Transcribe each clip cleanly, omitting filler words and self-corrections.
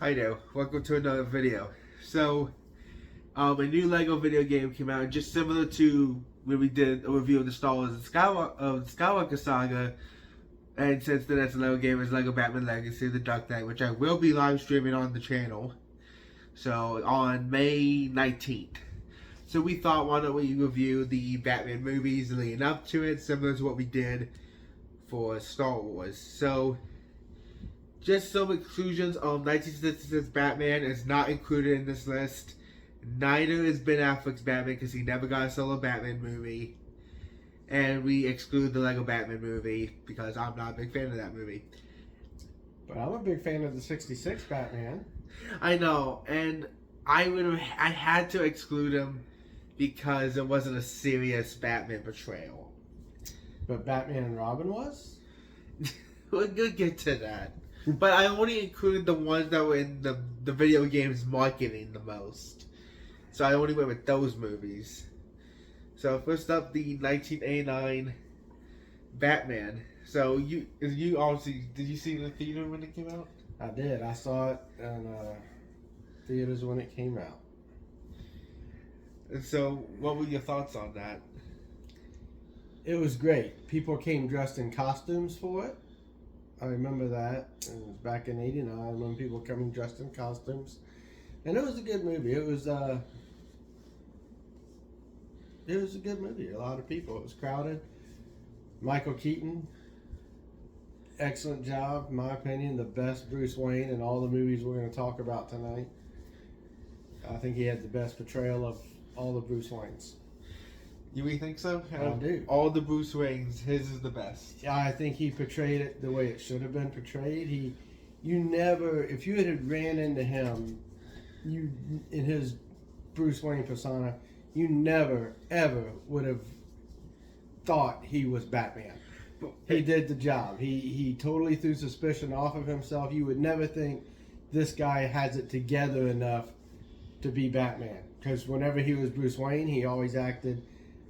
Hi there, welcome to another video. So, a new Lego video game came out, just similar to when we did a review of the Star Wars Skywalker Saga. And since the next Lego game is Lego Batman Legacy of the Dark Knight, which I will be live streaming on the channel. So, on May 19th. So we thought, why don't we review the Batman movies leading up to it, similar to what we did for Star Wars. So, just some exclusions. 1966 Batman is not included in this list. Neither is Ben Affleck's Batman because he never got a solo Batman movie. And we exclude the Lego Batman movie because I'm not a big fan of that movie. But I'm a big fan of the 66 Batman. I know, and I had to exclude him because it wasn't a serious Batman portrayal. But Batman and Robin was? We're gonna get to that. But I only included the ones that were in the video games marketing the most. So I only went with those movies. So first up, the 1989 Batman. So you obviously, did you see it in the theater when it came out? I did. I saw it in theaters when it came out. And so what were your thoughts on that? It was great. People came dressed in costumes for it. I remember that. It was back in '89. I remember people coming dressed in costumes. And it was a good movie. It was a good movie. A lot of people. It was crowded. Michael Keaton, excellent job, in my opinion. The best Bruce Wayne in all the movies we're going to talk about tonight. I think he had the best portrayal of all the Bruce Waynes. You really think so? I do. All the Bruce Waynes, his is the best. Yeah, I think he portrayed it the way it should have been portrayed. You never, if you had ran into him, in his Bruce Wayne persona, you never ever would have thought he was Batman. He did the job. He totally threw suspicion off of himself. You would never think this guy has it together enough to be Batman. Because whenever he was Bruce Wayne, he always acted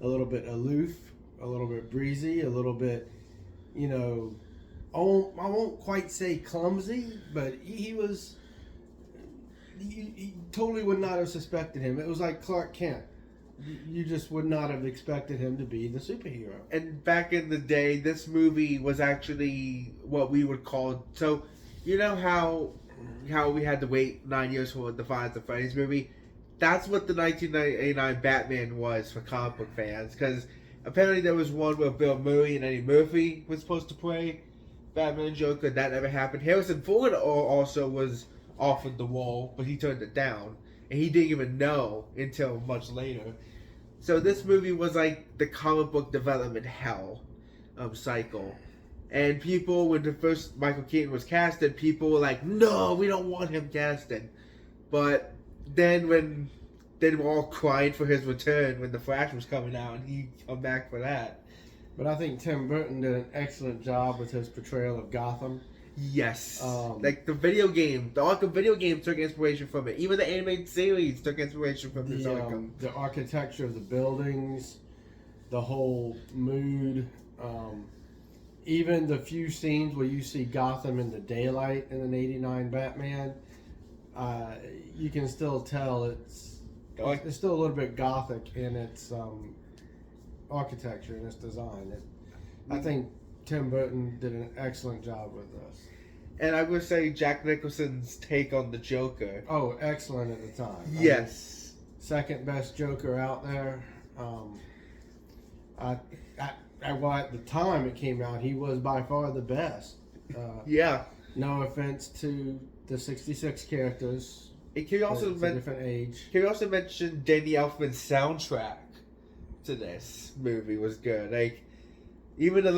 a little bit aloof, a little bit breezy, a little bit, I won't quite say clumsy, but he was, you totally would not have suspected him. It was like Clark Kent. You just would not have expected him to be the superhero. And back in the day, this movie was actually what we would call, so you know how we had to wait 9 years for the Five Nights at Freddy's movie? That's what the 1989 Batman was for comic book fans, because apparently there was one where Bill Murray and Eddie Murphy was supposed to play Batman and Joker. That never happened. Harrison Ford also was offered the role, but he turned it down, and he didn't even know until much later. So this movie was like the comic book development hell cycle. And people, when the first Michael Keaton was casted, people were like, no, we don't want him casted. But then when they were all crying for his return when The Flash was coming out, and he come back for that. But I think Tim Burton did an excellent job with his portrayal of Gotham. Yes. Like the video game, the Arkham video game took inspiration from it. Even the animated series took inspiration from this Arkham. The architecture of the buildings, the whole mood, even the few scenes where you see Gotham in the daylight in an '89 Batman, you can still tell it's still a little bit gothic in its architecture and its design. I think Tim Burton did an excellent job with this. And I would say Jack Nicholson's take on the Joker. Oh, excellent at the time. Yes. Second best Joker out there. Well, at the time it came out, he was by far the best. Yeah. No offense to the 66 characters. Can you also it's a different age. Can you also mention Danny Elfman's soundtrack to this movie was good. Like, even the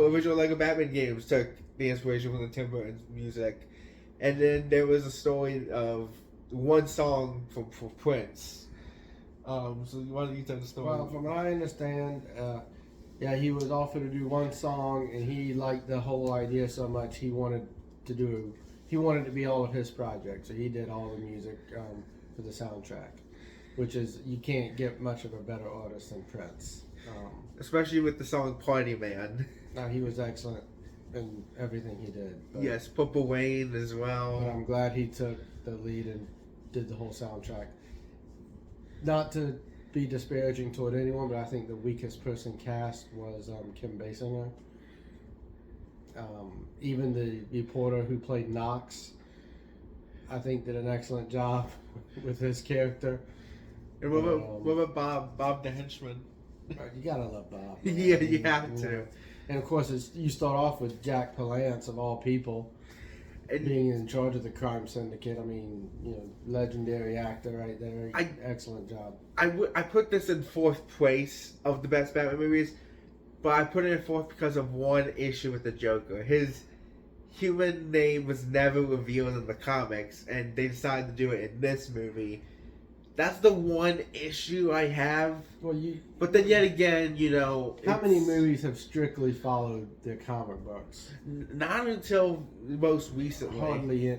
original Lego Batman games took the inspiration from the Tim Burton's music. And then there was a story of one song from Prince. So why don't you tell the story? Well, from what I understand, he was offered to do one song, and he liked the whole idea so much he wanted to be all of his projects. So he did all the music for the soundtrack, which is, you can't get much of a better artist than Prince. Especially with the song Party Man. He was excellent. in everything he did. But, Yes, Purple Wayne as but well. I'm glad he took the lead and did the whole soundtrack. Not to be disparaging toward anyone, but I think the weakest person cast was Kim Basinger. Even the reporter who played Knox, I think, did an excellent job with his character. And what about Bob the henchman? You gotta love Bob. Yeah, you have to. know. And of course, you start off with Jack Palance of all people, And being in charge of the crime syndicate. I mean, legendary actor right there. Excellent job. I put this in fourth place of the best Batman movies, but I put it in fourth because of one issue with the Joker. His human name was never revealed in the comics, and they decided to do it in this movie. That's the one issue I have. Well, But then yet again, how many movies have strictly followed the comic books? Not until most recently.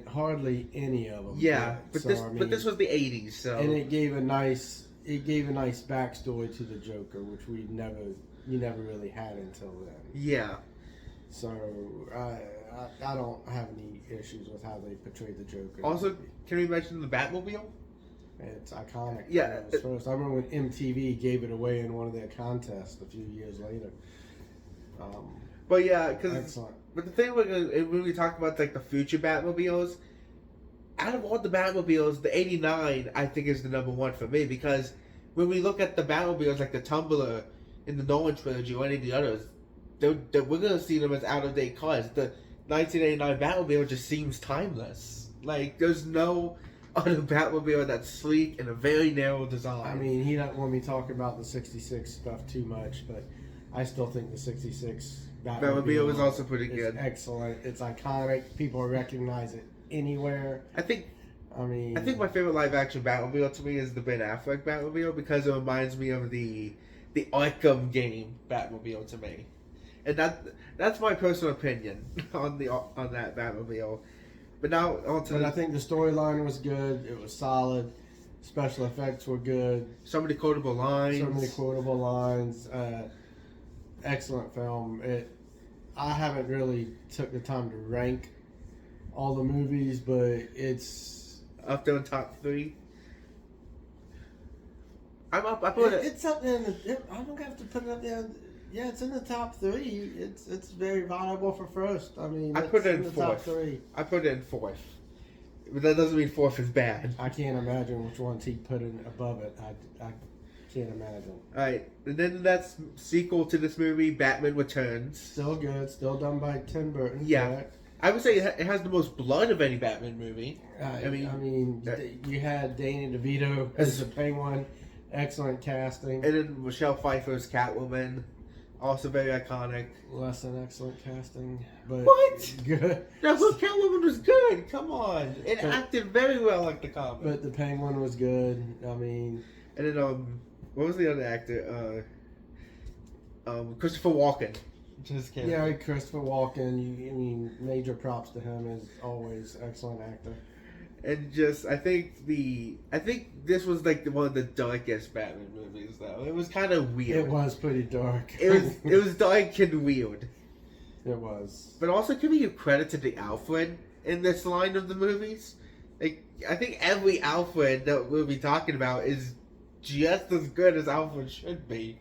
Hardly any of them. Yeah, did. but this was the '80s, so and it gave a nice backstory to the Joker, which you never really had until then. yeah. So I don't have any issues with how they portrayed the Joker. Also, can we mention the Batmobile? It's iconic. Yeah. It was first. I remember when MTV gave it away in one of their contests a few years later. But yeah, because Excellent. but the thing when we talk about like the future Batmobiles, out of all the Batmobiles, the '89 I think is the number one for me, because when we look at the Batmobiles like the Tumbler in the Nolan trilogy or any of the others, we're gonna see them as out of date cars. The 1989 Batmobile just seems timeless. Like there's no other Batmobile that's sleek and a very narrow design. I mean, he doesn't want me talking about the '66 stuff too much, but I still think the '66 Batmobile was also pretty good. Excellent. It's iconic. People recognize it anywhere. I think my favorite live action Batmobile to me is the Ben Affleck Batmobile, because it reminds me of the Arkham game Batmobile to me, and that's my personal opinion on that Batmobile. But now I think the storyline was good. It was solid. Special effects were good. so many quotable lines. Excellent film. I haven't really took the time to rank all the movies, but it's up there in top 3. I'm up. I put it. It's up there. I don't have to put it up there. Yeah, it's in the top 3. It's very viable for first. I mean, I put it in the fourth. top 3. I put it in fourth. But that doesn't mean fourth is bad. I can't imagine which ones he put in above it. I can't imagine. Alright, and then that's sequel to this movie, Batman Returns. Still good. Still done by Tim Burton. Yeah. Correct? I would say it has the most blood of any Batman movie. I mean, you had Danny DeVito as the Penguin. Excellent casting. And then Michelle Pfeiffer's Catwoman. Also very iconic. Less than excellent casting, but What? good. No, Catwoman was good. Come on. It acted very well like the comic. But the Penguin was good. I mean, and then what was the other actor? Christopher Walken. Just kidding. yeah, Christopher Walken. Major props to him, as always. Excellent actor. And just, I think this was like one of the darkest Batman movies, though. It was kind of weird. It was pretty dark. It was dark and weird. It was. But also, can we give credit to the Alfred in this line of the movies? Like, I think every Alfred that we'll be talking about is just as good as Alfred should be.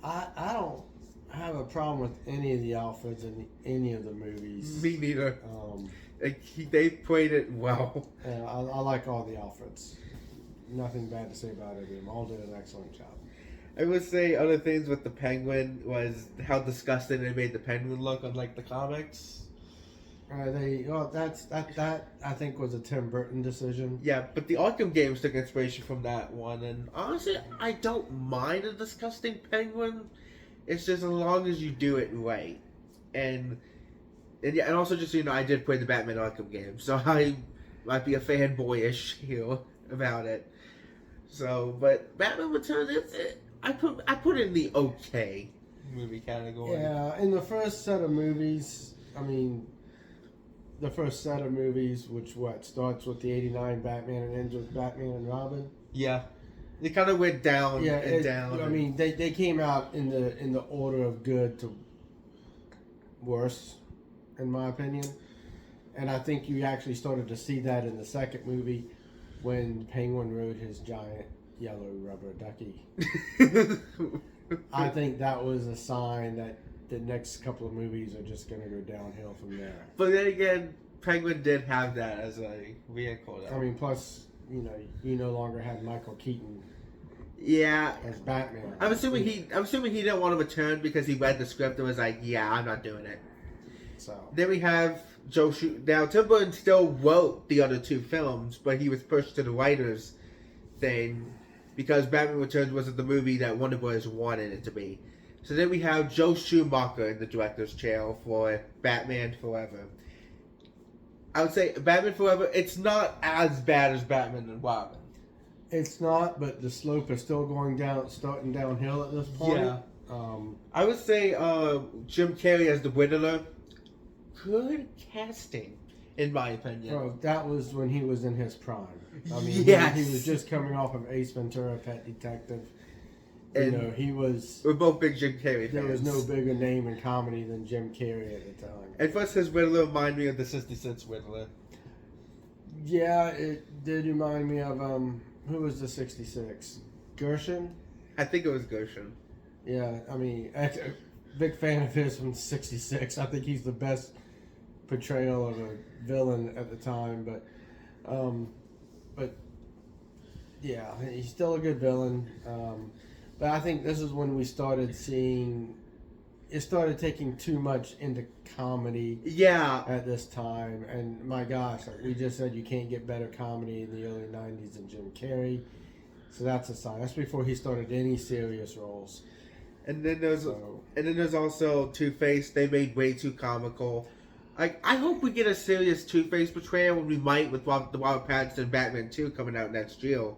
I don't have a problem with any of the Alfreds in any of the movies. Me neither. They played it well. I like all the Alfreds. Nothing bad to say about any of them. All did an excellent job. I would say other things with the Penguin was how disgusting they made the Penguin look on like the comics. That I think was a Tim Burton decision. Yeah, but the Arkham games took inspiration from that one, and honestly, I don't mind a disgusting Penguin. It's just as long as you do it right, and also just so you know, I did play the Batman Arkham game, so I might be a fanboyish here about it. So, but Batman Returns, I put it in the okay movie category. Yeah, in the first set of movies, which starts with the '89 Batman and ends with Batman and Robin. Yeah, it kind of went down and down. I mean, they came out in the order of good to worse. in my opinion. And I think you actually started to see that in the second movie when Penguin rode his giant yellow rubber ducky. I think that was a sign that the next couple of movies are just going to go downhill from there. But then again, Penguin did have that as a vehicle, though. I mean, plus, you no longer had Michael Keaton Yeah. as Batman. I'm assuming he didn't want to return because he read the script and was like, yeah, I'm not doing it. So Then we have Joe Schumacher. Now, Tim Burton still wrote the other two films, but he was pushed to the writers thing because Batman Returns wasn't the movie that Warner Bros. Wanted it to be. So then we have Joe Schumacher in the director's chair for Batman Forever. I would say Batman Forever, it's not as bad as Batman and Robin. it's not, but the slope is still starting downhill at this point. Yeah. I would say Jim Carrey as the Riddler, good casting, in my opinion. Well, that was when he was in his prime. I mean, Yes. he was just coming off of Ace Ventura, Pet Detective. And he was. We're both big Jim Carrey fans. There was no bigger name in comedy than Jim Carrey at the time. And plus, his Riddler reminded me of the 66 Riddler. Yeah, it did remind me of who was the 66? Gershon? I think it was Gershon. Yeah, I mean, big fan of his from 66. I think he's the best portrayal of a villain at the time, but yeah, he's still a good villain. But I think this is when we started seeing it started taking too much into comedy. Yeah. At this time, and my gosh, like we just said, you can't get better comedy in the early '90s than Jim Carrey. So that's a sign. That's before he started any serious roles. And then there's also Two-Face. They made way too comical. Like, I hope we get a serious Two-Face portrayal when we might with the Robert Pattinson Batman 2 coming out next year.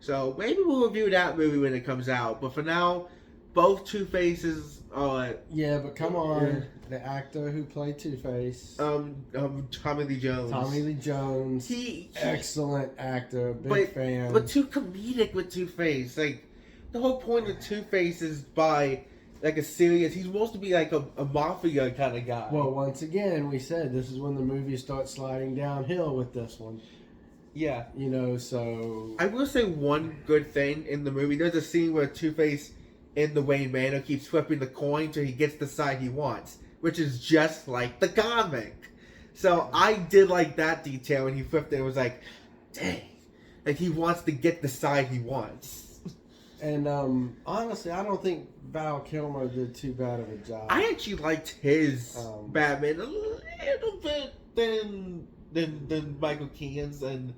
So maybe we'll review that movie when it comes out. But for now, both Two-Faces are... Yeah, but come on. The actor who played Two-Face. Tommy Lee Jones. Tommy Lee Jones. He excellent actor. Big fan. But too comedic with Two-Face. Like, the whole point of Two-Face is by... like a serious, he's supposed to be like a mafia kind of guy. Well, once again, we said this is when the movies start sliding downhill with this one. Yeah. So... I will say one good thing in the movie. There's a scene where Two-Face in the Wayne Manor keeps flipping the coin till he gets the side he wants, which is just like the comic. So I did like that detail when he flipped it. It was like, dang. Like he wants to get the side he wants. And honestly, I don't think Val Kilmer did too bad of a job. I actually liked his Batman a little bit than Michael Keaton's, and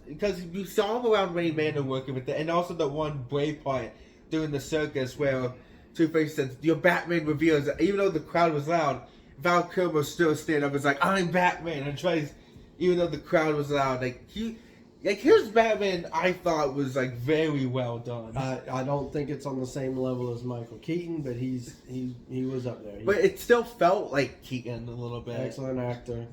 because you saw him around Wayne Manor working with it, and also the one brave part during the circus where Two-Face says, "Your Batman reveals," that even though the crowd was loud, Val Kilmer still stand up and was like, "I'm Batman," and tries, even though the crowd was loud, his Batman, I thought was like very well done. I don't think it's on the same level as Michael Keaton, but he was up there. But it still felt like Keaton a little bit. Excellent actor.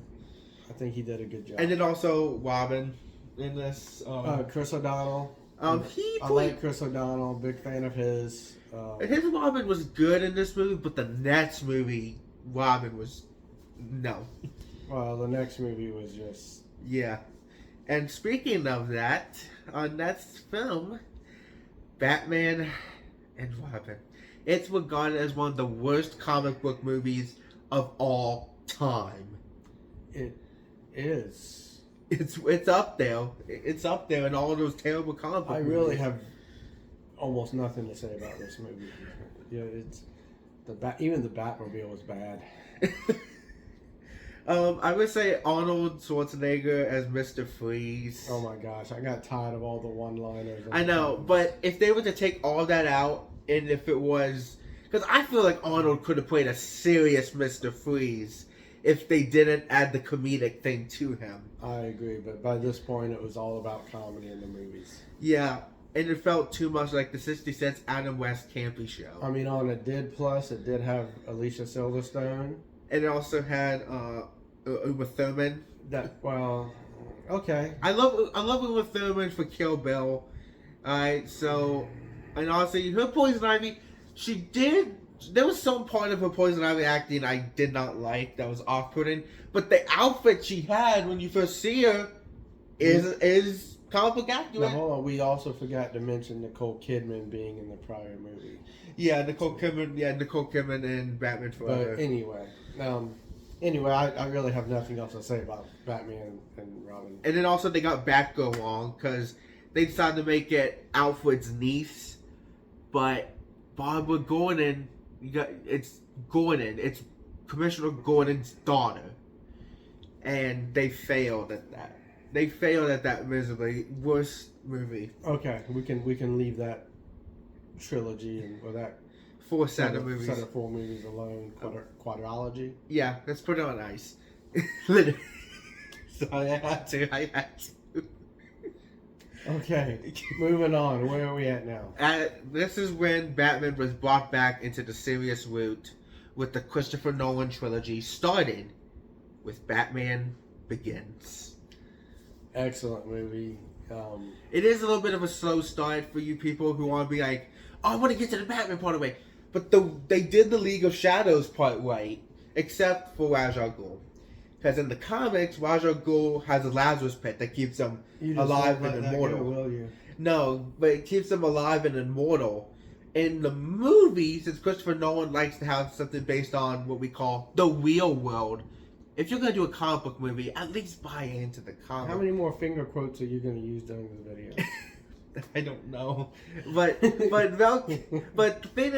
I think he did a good job. And then also Robin in this. Chris O'Donnell. I like Chris O'Donnell. Big fan of his. His Robin was good in this movie, but the next movie, Robin was no. Well, the next movie was just yeah. And speaking of that, our next film, Batman and Robin. It's regarded as one of the worst comic book movies of all time. It is. It's up there. It's up there in all of those terrible comic book movies. I really have almost nothing to say about this movie. Yeah, even the Batmobile was bad. I would say Arnold Schwarzenegger as Mr. Freeze. Oh my gosh, I got tired of all the one-liners. I know, but if they were to take all that out, and if it was... Because I feel like Arnold could have played a serious Mr. Freeze if they didn't add the comedic thing to him. I agree, but by this point it was all about comedy in the movies. Yeah, and it felt too much like the 60 Cents Adam West campy show. I mean, on a Did Plus, it did have Alicia Silverstone. And it also had Uma Thurman. Okay. I love Uma Thurman for Kill Bill. Alright, so, and honestly, her Poison Ivy, she did there was some part of her poison ivy acting I did not like that was off-putting, but the outfit she had when you first see her is comic book Now accurate. hold on, we also forgot to mention Nicole Kidman being in the prior movie. Yeah, Nicole Kidman in Batman Forever. But anyway, I really have nothing else to say about Batman and Robin. And then also they got Batgirl wrong because they decided to make it Alfred's niece, but Barbara Gordon, it's Gordon, it's Commissioner Gordon's daughter, and they failed at that. They failed at that miserably. Worst movie. Okay, we can leave that trilogy or that 4 set of movies. Set of 4 movies alone. Quadrology. Yeah, let's put it on ice. Literally. So I had to. Okay, moving on. Where are we at now? This is when Batman was brought back into the serious route with the Christopher Nolan trilogy, starting with Batman Begins. Excellent movie. It is a little bit of a slow start for you people who want to be like, oh, I want to get to the Batman part of the way. But they did the League of Shadows part right, except for Ra's al Ghul. Because in the comics, Ra's al Ghul has a Lazarus pit that keeps him alive and immortal. Will you? No, but it keeps him alive and immortal. In the movie, since Christopher Nolan likes to have something based on what we call the real world, if you're going to do a comic book movie, at least buy into the comic. How many more finger quotes are you going to use during the video? I don't know, but the thing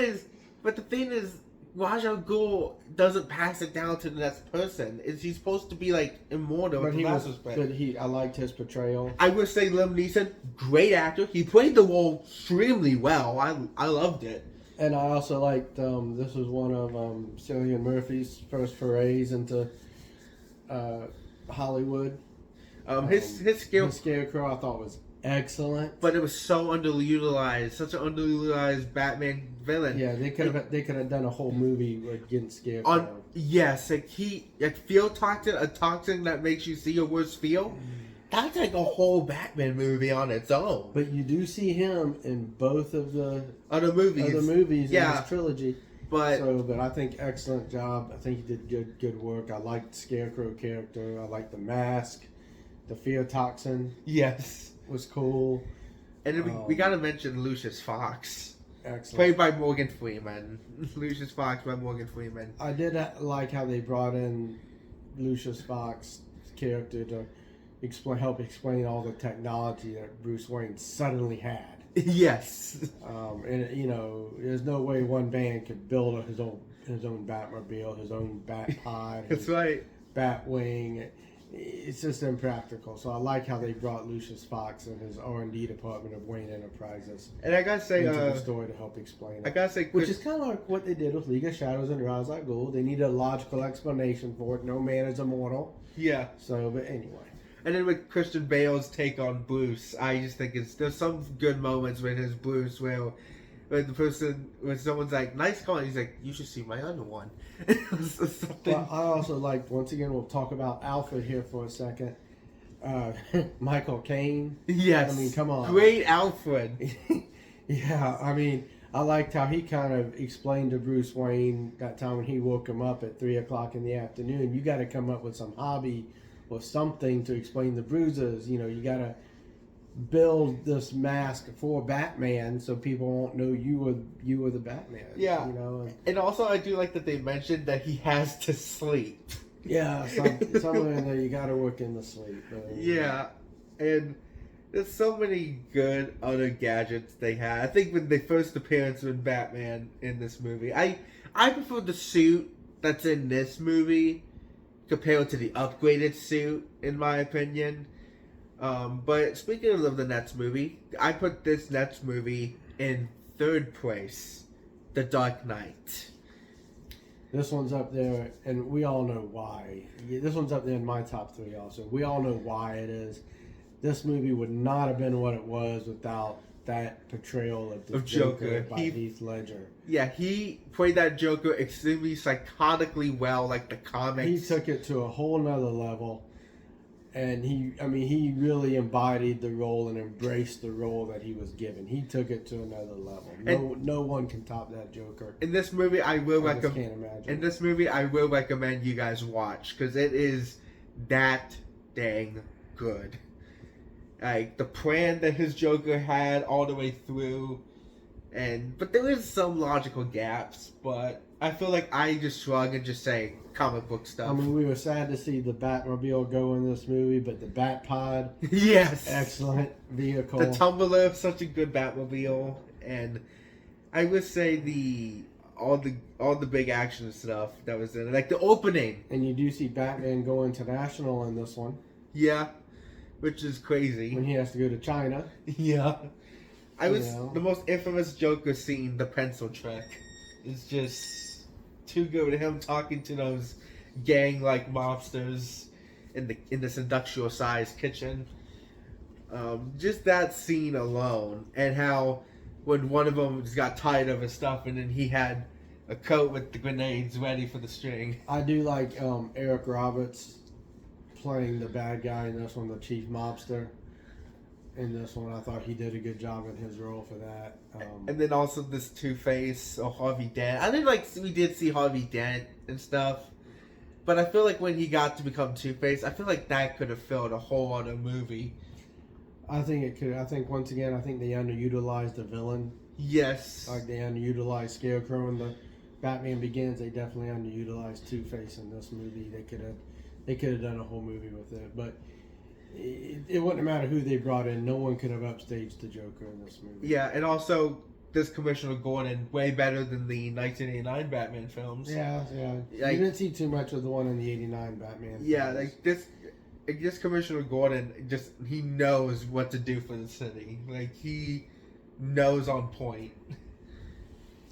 is, Ra's al Ghul doesn't pass it down to the next person. He's supposed to be like immortal. But I liked his portrayal. I would say Liam Neeson, great actor. He played the role extremely well. I loved it. And I also liked this was one of Cillian Murphy's first forays into Hollywood. His skill, his Scarecrow, I thought was excellent. but it was so underutilized. Such an underutilized Batman villain. Yeah, they could have done a whole movie against Scarecrow. Yes, feel toxin, a toxin that makes you see your worst feel. That's like a whole Batman movie on its own. But you do see him in both of the other movies in this trilogy. But I think excellent job. I think he did good work. I liked Scarecrow character. I liked the mask. The fear toxin. Yes. Was cool. And then we got to mention Lucius Fox. Excellent. Played by Morgan Freeman. Lucius Fox by Morgan Freeman. I did like how they brought in Lucius Fox's character to help explain all the technology that Bruce Wayne suddenly had. Yes. And there's no way one man could build his own Batmobile, his own Batpod. That's right. Batwing. It's just impractical. So I like how they brought Lucius Fox and his R&D department of Wayne Enterprises. And I gotta say, into the story to help explain it. I gotta say, which is kind of like what they did with League of Shadows and Ra's al Ghul. They needed a logical explanation for it. No man is immortal. Yeah. So, but anyway. And then with Christian Bale's take on Bruce, I just think there's some good moments with his Bruce where when someone's like, nice car, he's like, you should see my other one. Well, I also like, once again, we'll talk about Alfred here for a second. Michael Caine. Yes. I mean, come on. Great Alfred. Yeah, I mean, I liked how he kind of explained to Bruce Wayne that time when he woke him up at 3 o'clock in the afternoon, you got to come up with some hobby or something to explain the bruises. You got to build this mask for Batman so people won't know you were the Batman. Yeah. And also I do like that they mentioned that he has to sleep. Yeah, somewhere in there you got to work in the sleep. Yeah, and there's so many good other gadgets they had. I think when the first appearance of Batman in this movie, I prefer the suit that's in this movie compared to the upgraded suit, in my opinion. But speaking of the next movie, I put this next movie in third place, The Dark Knight. This one's up there, and we all know why. This one's up there in my top 3 also. We all know why it is. This movie would not have been what it was without that portrayal of the Joker by Heath Ledger. Yeah, he played that Joker extremely psychotically well, like the comics. He took it to a whole nother level. And he really embodied the role and embraced the role that he was given. He took it to another level. No one can top that Joker. In this movie, I just can't imagine. In this movie, I will recommend you guys watch because it is that dang good. Like the plan that his Joker had all the way through, but there is some logical gaps. But I feel like I just shrug and just say comic book stuff. I mean, we were sad to see the Batmobile go in this movie, but the Batpod, yes, excellent vehicle. The Tumbler, such a good Batmobile, and I would say all the big action stuff that was in it, like the opening. And you do see Batman go international in this one. Yeah, which is crazy. When he has to go to China. Yeah. The most infamous Joker scene, the pencil trick, is just too good. Him talking to those gang-like mobsters in this industrial-sized kitchen. Just that scene alone, and how when one of them just got tired of his stuff, and then he had a coat with the grenades ready for the string. I do like Eric Roberts playing the bad guy in this one, the chief mobster. In this one, I thought he did a good job in his role for that. And then also this Two-Face or Harvey Dent. I think we did see Harvey Dent and stuff, but I feel like when he got to become Two-Face, I feel like that could have filled a whole other movie. I think it could. I think once again, they underutilized the villain. Yes. Like they underutilized Scarecrow in the Batman Begins. They definitely underutilized Two-Face in this movie. They could have done a whole movie with it, but it wouldn't matter who they brought in. No one could have upstaged the Joker in this movie. Yeah, and also this Commissioner Gordon way better than the 1989 Batman films. Yeah. Like, you didn't see too much of the one in the '89 Batman. Yeah, films. like this Commissioner Gordon he knows what to do for the city. Like he knows on point.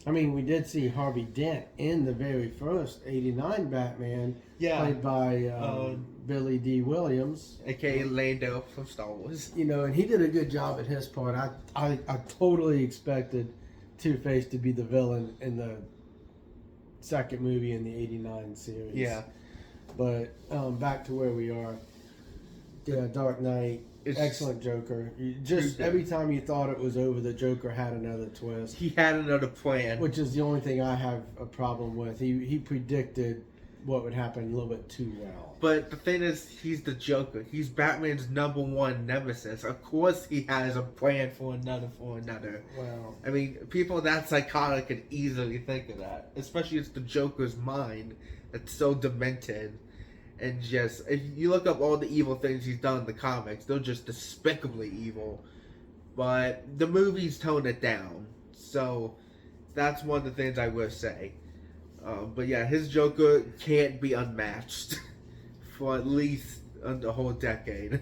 I mean, we did see Harvey Dent in the very first '89 Batman, played by Billy D. Williams, aka Lando from Star Wars. And he did a good job at his part. I totally expected Two-Face to be the villain in the second movie in the '89 series. Yeah, but back to where we are. Yeah, Dark Knight. Excellent Joker. Every time you thought it was over, the Joker had another twist. He had another plan. Which is the only thing I have a problem with. He predicted what would happen a little bit too well. But the thing is, he's the Joker. He's Batman's #1 nemesis. Of course he has a plan for another. Well, I mean, people that psychotic can easily think of that. Especially it's the Joker's mind that's so demented. And just, if you look up all the evil things he's done in the comics, they're just despicably evil. But the movies tone it down. So, that's one of the things I will say. But yeah, his Joker can't be unmatched for at least a whole decade.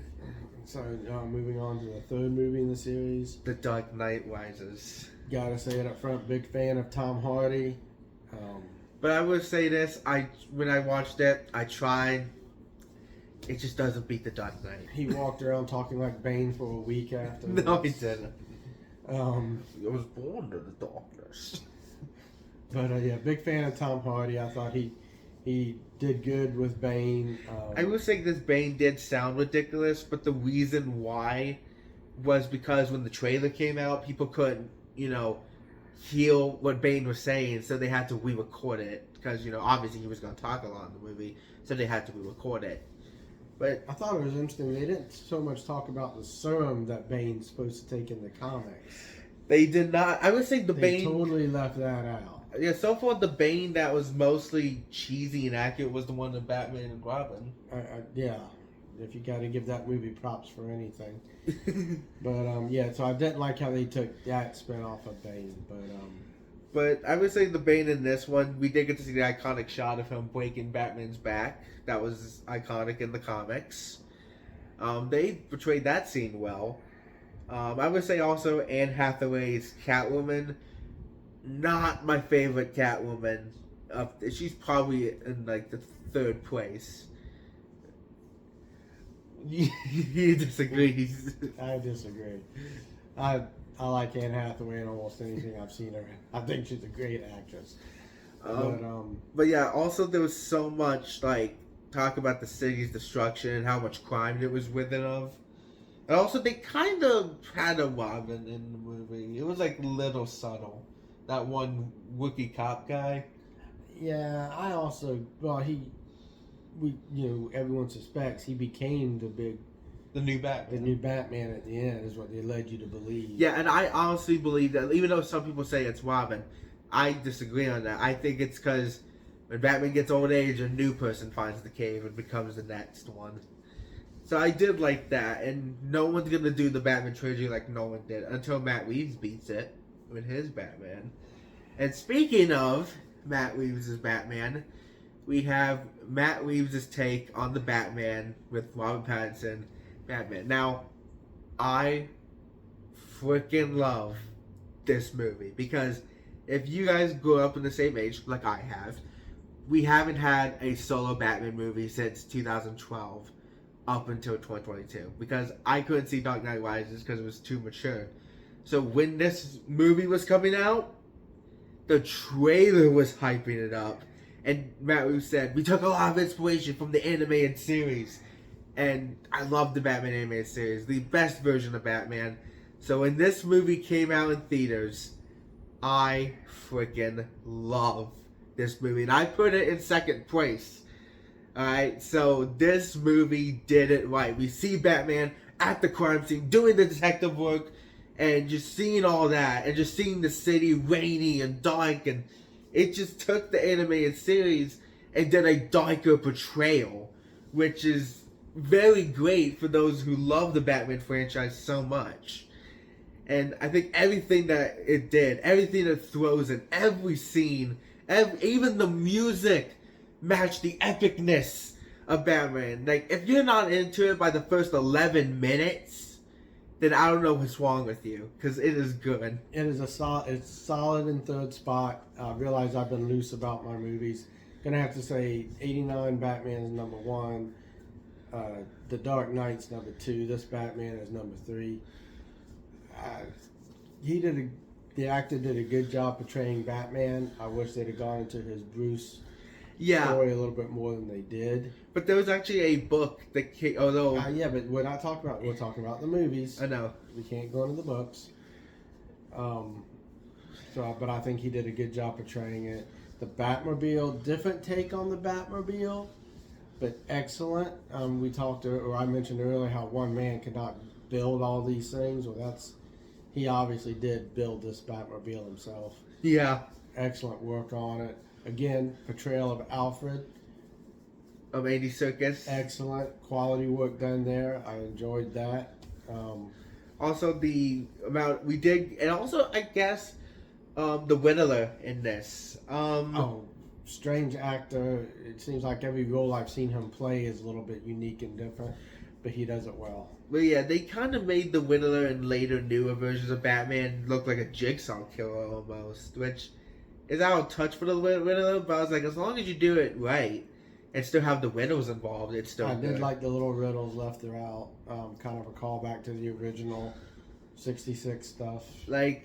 So, moving on to the third movie in the series. The Dark Knight Rises. Gotta say it up front, big fan of Tom Hardy. But I will say this, when I watched it, I tried. It just doesn't beat The Dark Knight. He walked around talking like Bane for a week after. No, he didn't. I was born to the darkness. But yeah, big fan of Tom Hardy. I thought he did good with Bane. I will say this Bane did sound ridiculous, but the reason why was because when the trailer came out, people couldn't, hear what Bane was saying, so they had to re-record it because obviously he was going to talk a lot in the movie, so they had to re-record it. But I thought it was interesting. They didn't so much talk about the serum that Bane's supposed to take in the comics. They did not. I would say they Bane totally left that out. Yeah, so far the Bane that was mostly cheesy and accurate was the one of Batman and Robin. Yeah, if you got to give that movie props for anything. But so I didn't like how they took that spin off of Bane. But I would say the Bane in this one, we did get to see the iconic shot of him breaking Batman's back. That was iconic in the comics. They portrayed that scene well. I would say also Anne Hathaway's Catwoman, not my favorite Catwoman. She's probably in like the third place. He disagrees. I disagree. I like Anne Hathaway in almost anything I've seen her in. I think she's a great actress. But yeah, also there was so much like talk about the city's destruction and how much crime it was within of. And also, they kind of had a Robin in the movie. It was like little subtle. That one Wookiee cop guy. Yeah, I also everyone suspects he became The new Batman. the new Batman at the end is what they led you to believe. Yeah, and I honestly believe that, even though some people say it's Robin, I disagree on that. I think it's because when Batman gets old age, a new person finds the cave and becomes the next one. So I did like that, and no one's gonna do the Batman trilogy like Nolan did until Matt Reeves beats it with his Batman. And speaking of Matt Reeves' Batman, we have Matt Reeves' take on the Batman with Robert Pattinson Batman. Now, I freaking love this movie because if you guys grew up in the same age like I have, we haven't had a solo Batman movie since 2012 up until 2022 because I couldn't see Dark Knight Rises because it was too mature. So when this movie was coming out, the trailer was hyping it up, and Matt Reeves said we took a lot of inspiration from the animated series, and I love the Batman animated series, the best version of Batman. So when this movie came out in theaters, I freaking love this movie, and I put it in second place. Alright, so this movie did it right. We see Batman at the crime scene doing the detective work and just seeing all that and just seeing the city rainy and dark, and it just took the animated series and did a darker portrayal, which is very great for those who love the Batman franchise so much. And I think everything that it did, everything it throws in, every scene, even the music matched the epicness of Batman. Like, if you're not into it by the first 11 minutes, then I don't know what's wrong with you, because it is good. It is it's solid in third spot. I realize I've been loose about my movies. Gonna have to say 89 Batman is number 1. The Dark Knight's number 2. This Batman is number 3. The actor did a good job portraying Batman. I wish they'd have gone into his Bruce story a little bit more than they did. But there was actually a book that came, although... but we're talking about the movies. I know. We can't go into the books. But I think he did a good job portraying it. The Batmobile, different take on the Batmobile, but excellent. I mentioned earlier how one man could not build all these things. Well, he obviously did build this Batmobile himself. Yeah. Excellent work on it. Again, portrayal of Alfred. Of Andy Serkis. Excellent. Quality work done there. I enjoyed that. Also, the amount we did, and also, I guess, the Whittler in this. Strange actor. It seems like every role I've seen him play is a little bit unique and different, but he does it well. But yeah, they kind of made the Whittler in later, newer versions of Batman look like a jigsaw killer almost, which is out of touch for the Whittler, but I was like, as long as you do it right and still have the riddles involved, it's still I good. did like the little riddles left throughout, kind of a callback to the original 66 stuff. And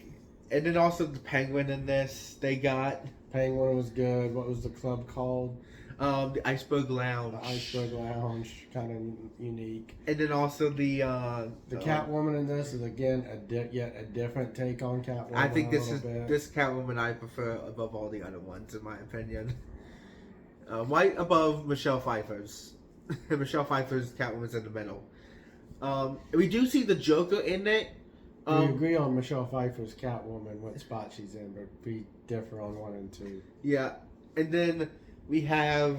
then also the Penguin in this, they got. Penguin was good. What was the club called? The Iceberg Lounge. The Iceberg Lounge, kind of unique. And then also the Catwoman in this is again yet a different take on Catwoman. I think this Catwoman I prefer above all the other ones in my opinion. Right above Michelle Pfeiffer's. Michelle Pfeiffer's Catwoman's in the middle. We do see the Joker in it. We agree on Michelle Pfeiffer's Catwoman, what spot she's in, but we differ on 1 and 2. Yeah, and then we have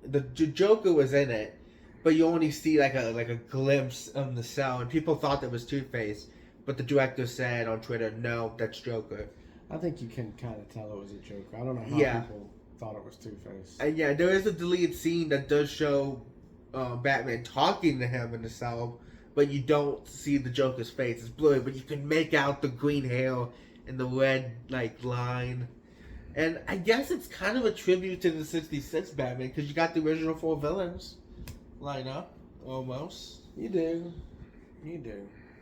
the Joker was in it, but you only see like a glimpse of the cell, and people thought that was Two-Face, but the director said on Twitter, no, that's Joker. I think you can kind of tell it was a Joker. I don't know how people thought it was Two-Face. And yeah, there is a deleted scene that does show Batman talking to him in the cell, but you don't see the Joker's face. It's blurry, but you can make out the green hair and the red line. And I guess it's kind of a tribute to the 66 Batman, because you got the original 4 villains line up, almost. You do.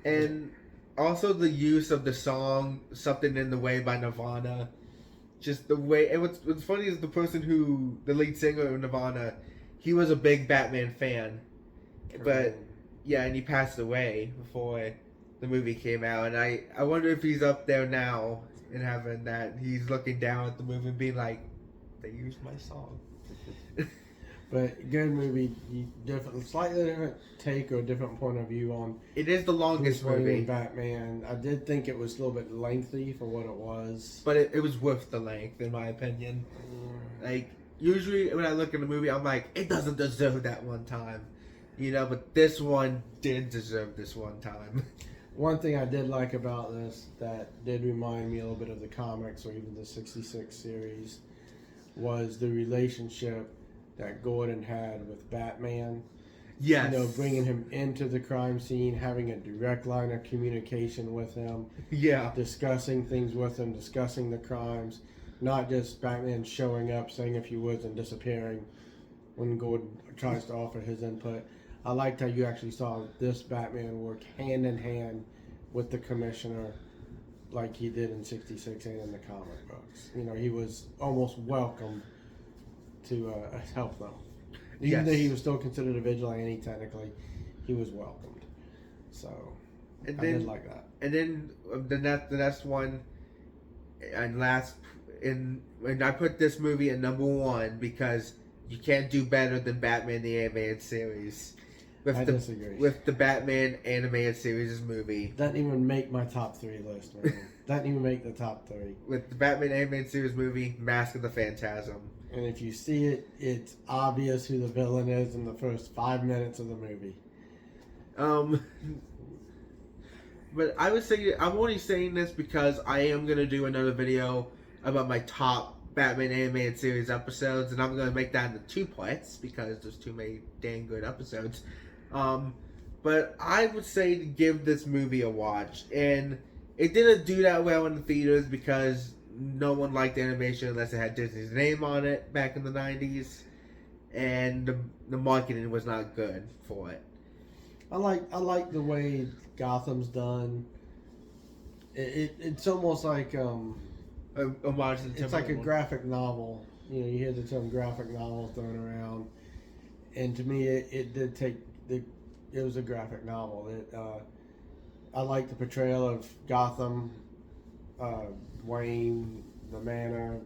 And also the use of the song Something in the Way by Nirvana just the way. And what's funny is the lead singer of Nirvana, he was a big Batman fan, but yeah, and he passed away before the movie came out. And I wonder if he's up there now in heaven, that he's looking down at the movie and being like, they used my song. But good movie, slightly different take or different point of view on. It is the longest Bruce Wayne movie. and Batman. I did think it was a little bit lengthy for what it was. But it was worth the length, in my opinion. Like, usually when I look at a movie, I'm like, it doesn't deserve that one time. You know, but this one did deserve this one time. One thing I did like about this that did remind me a little bit of the comics or even the 66 series was the relationship that Gordon had with Batman. Yes. You know, bringing him into the crime scene, having a direct line of communication with him. Yeah. Discussing things with him, discussing the crimes. Not just Batman showing up, saying a few words and disappearing when Gordon tries to offer his input. I liked how you actually saw this Batman work hand in hand with the Commissioner like he did in 66 and in the comic books. You know, he was almost welcomed to help them. Even though he was still considered a vigilante technically, he was welcomed. So, I did like that. And then the next one, and I put this movie at number 1 because you can't do better than Batman the Animated Series. I disagree. With the Batman Animated Series movie. Doesn't even make my top 3 list, man. Doesn't even make the top 3. With the Batman Animated Series movie, Mask of the Phantasm. And if you see it, it's obvious who the villain is in the first 5 minutes of the movie. But I would say, I'm only saying this because I am going to do another video about my top Batman Animated Series episodes, and I'm going to make that into 2 parts because there's too many dang good episodes. But I would say to give this movie a watch, and it didn't do that well in the theaters because no one liked animation unless it had Disney's name on it back in the 90s, and the marketing was not good for it. I like the way Gotham's done. It's almost like It's like a graphic novel. You know, you hear the term graphic novel thrown around, and to me, it did take it was a graphic novel. I like the portrayal of Gotham, Wayne, the manor.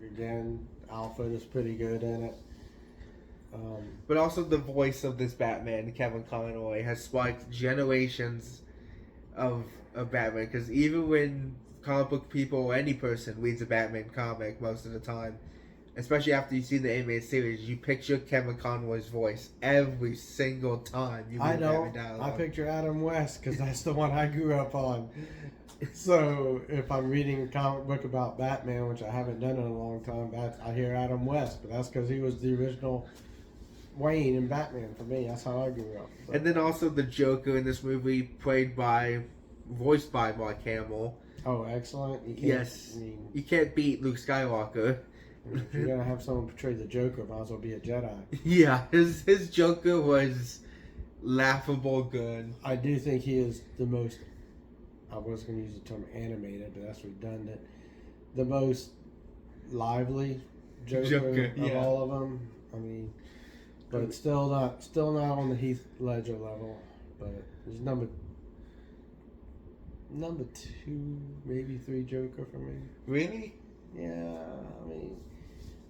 Again, Alfred is pretty good in it. But also the voice of this Batman, Kevin Conroy, has sparked generations of Batman. Because even when comic book people or any person reads a Batman comic most of the time, especially after you've seen the animated series, you picture Kevin Conroy's voice every single time you read Batman dialogue. I picture Adam West because that's the one I grew up on. So if I'm reading a comic book about Batman, which I haven't done in a long time, I hear Adam West, but that's because he was the original Wayne in Batman for me. That's how I grew up. But. And then also the Joker in this movie, voiced by Mark Hamill. Oh, excellent! You can't beat Luke Skywalker. If you're gonna have someone portray the Joker, might as well be a Jedi. Yeah, his Joker was laughable good. I do think he is the most. I was going to use the term animated, but that's redundant. The most lively Joker of all of them. I mean, but it's still not on the Heath Ledger level. But he's number 2, maybe 3 Joker for me. Really? Yeah, I mean,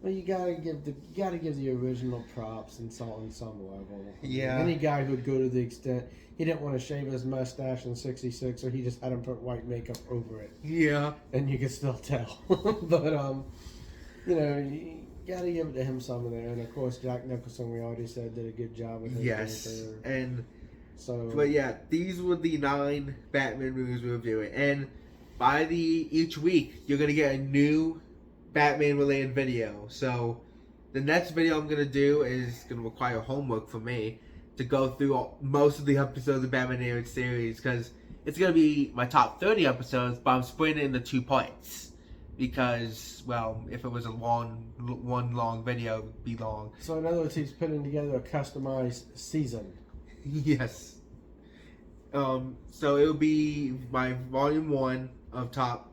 well, you gotta give the original props on some level. Yeah. Any guy who would go to the extent he didn't want to shave his mustache in '66, so he just had him put white makeup over it. Yeah. And you could still tell. But you know, you gotta give it to him some of there. And of course, Jack Nicholson, we already said, did a good job with his Joker. And so. But yeah, these were the 9 Batman movies we were doing, and by each week you're gonna get a new Batman related video. So the next video I'm gonna do is gonna require homework for me to go through most of the episodes of Batman Animated Series, because it's gonna be my top 30 episodes, but I'm splitting it into 2 parts because, well, if it was one long video, it would be long. So in other words, he's putting together a customized season. Yes. So it'll be my volume 1 of top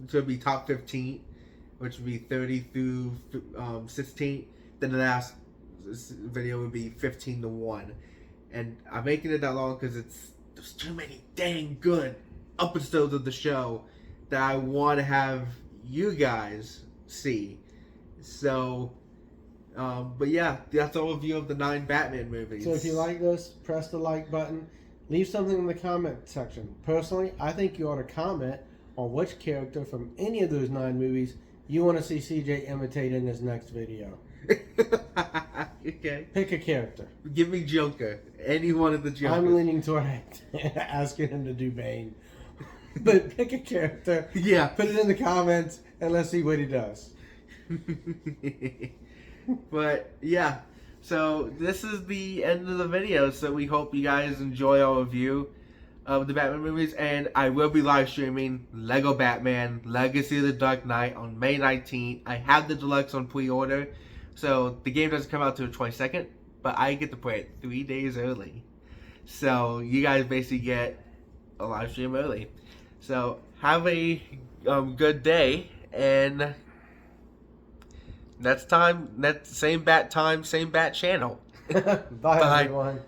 15. which would be 30 through 16. Then the last video would be 15 to 1. And I'm making it that long because there's too many dang good episodes of the show that I want to have you guys see. So, but yeah, that's all of you of the 9 Batman movies. So if you like this, press the like button. Leave something in the comment section. Personally, I think you ought to comment on which character from any of those 9 movies you want to see CJ imitate in his next video. Okay. Pick a character. Give me Joker. Any one of the Jokers. I'm leaning toward asking him to do Bane. But pick a character. Yeah. Put it in the comments and let's see what he does. But yeah, so this is the end of the video. So we hope you guys enjoy our review of the Batman movies, and I will be live streaming Lego Batman Legacy of the Dark Knight on May 19th. I have the deluxe on pre-order, so the game doesn't come out till the 22nd, but I get to play it 3 days early. So you guys basically get a live stream early. So have a good day, and next time, same bat channel. Bye, everyone.